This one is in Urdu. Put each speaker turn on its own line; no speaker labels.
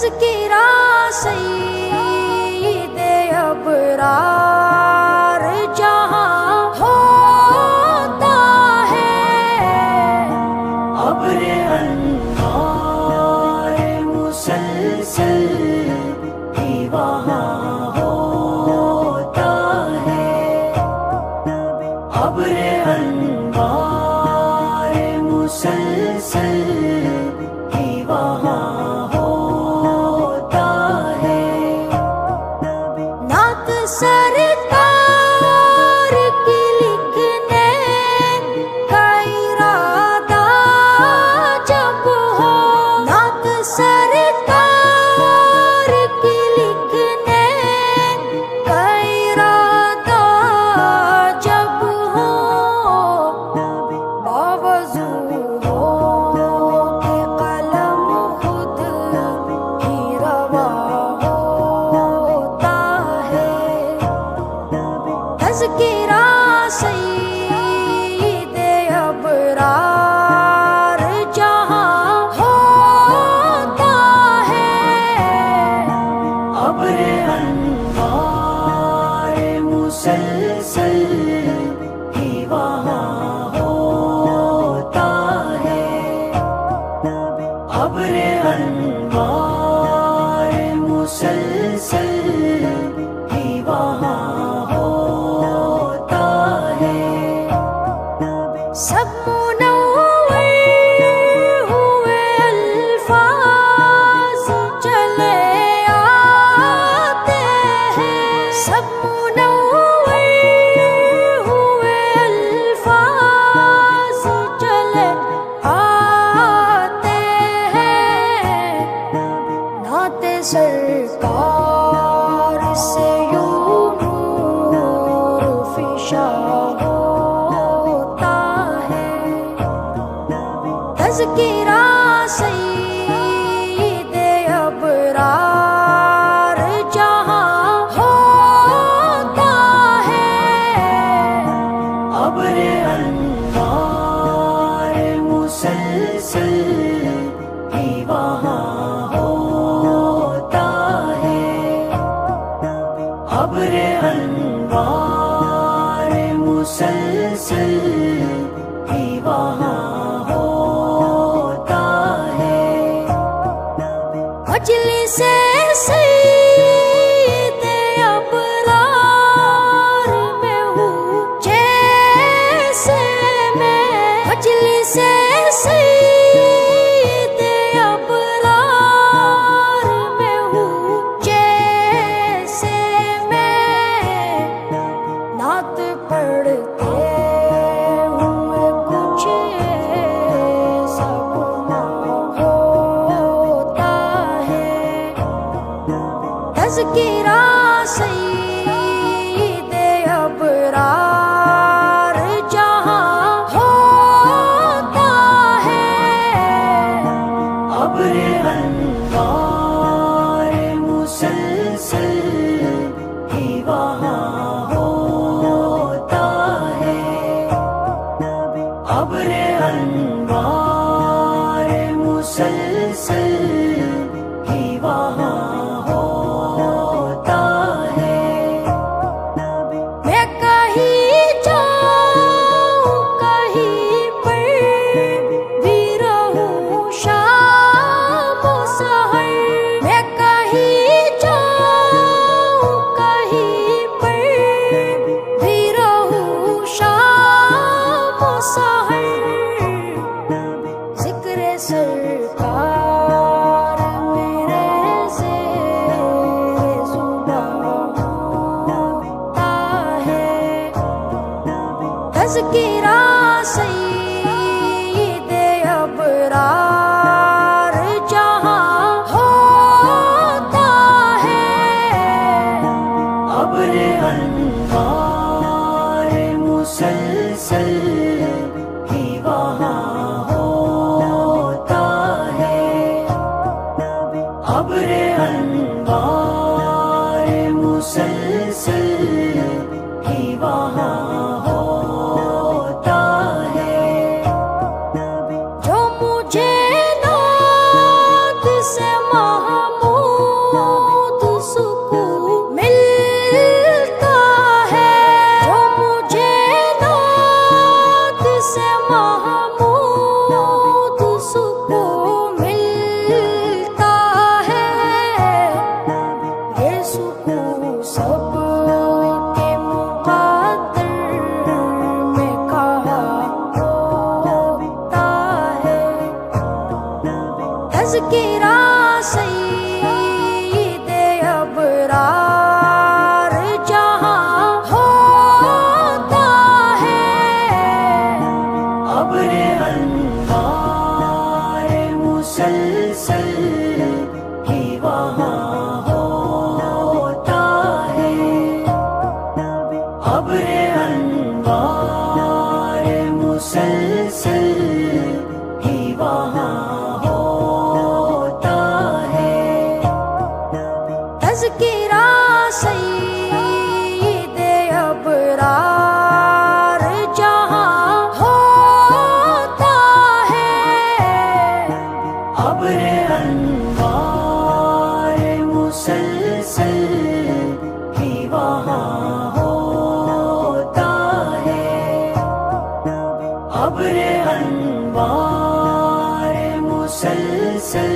تذکرہ سید ابرار جہاں ہوتا ہے،
ابر انوار مسلسل ہی وہاں ہوتا ہے، ابر انوار مسلسل ہی وہاں ہوتا ہے،
نعت سرکار کی لکھنے کا ارادہ جب ہو، نعت سرکار کی لکھنے کا ارادہ جب ہو، باوضو ہو کہ قلم خود ہی روا ہوتا ہے، تذکرہ سید ابرار جہاں ہوتا ہے،
ابر انوار مسلسل ہی وہاں ہوتا ہے، ابر انوار مسلسل ہی وہاں ہوتا ہے،
سب منور ہوئے الفاظ چلے آتے ہیں، سب منور ہوئے الفاظ چلے آتے ہیں، نعت سرکار سے یوں نور فشاں ہوتا ہے، تذکرہ سید ابرار جہاں ہوتا ہے،
ابر انوار مسلسل ہی وہاں ہوتا ہے، ابر انوار مسلسل ہی وہاں ہوتا ہے،
مجلس سید ابرار میں ہوں جیسے میں، مجلس سید ابرار میں ہوں جیسے میں، نعت پڑھتے ہوئے کچھ ایسا گمان ہوتا ہے، تذکرہ سید ابرار جہاں ہوتا ہے،
ابر انوار مسلسل ہی وہاں ہوتا ہے، ابر انوار مسلسل ہی وہاں ہوتا ہے،
میں کہیں جاؤں کہیں پر بھی رہوں شام و سحر، میں کہیں جاؤں کہیں پر بھی رہوں شام و سحر، ذکر سرکار میرے زیر زبان ہوتا ہے، تذکرہ سید ابرار جہاں ہوتا ہے،
ابر انوار مسلسل ہی وہاں ہوتا ہے، ابر انوار مسلسل ہی وہاں ہوتا ہے،
جو مجھے نعت سے محمود
ابر انوار مسلسل ہی وہاں ہوتا ہے،
تذکرہ سید ابرار جہاں ہوتا ہے،
ابر انوار مسلسل ہی وہاں ہوتا ہے، ابر انوار مسلسل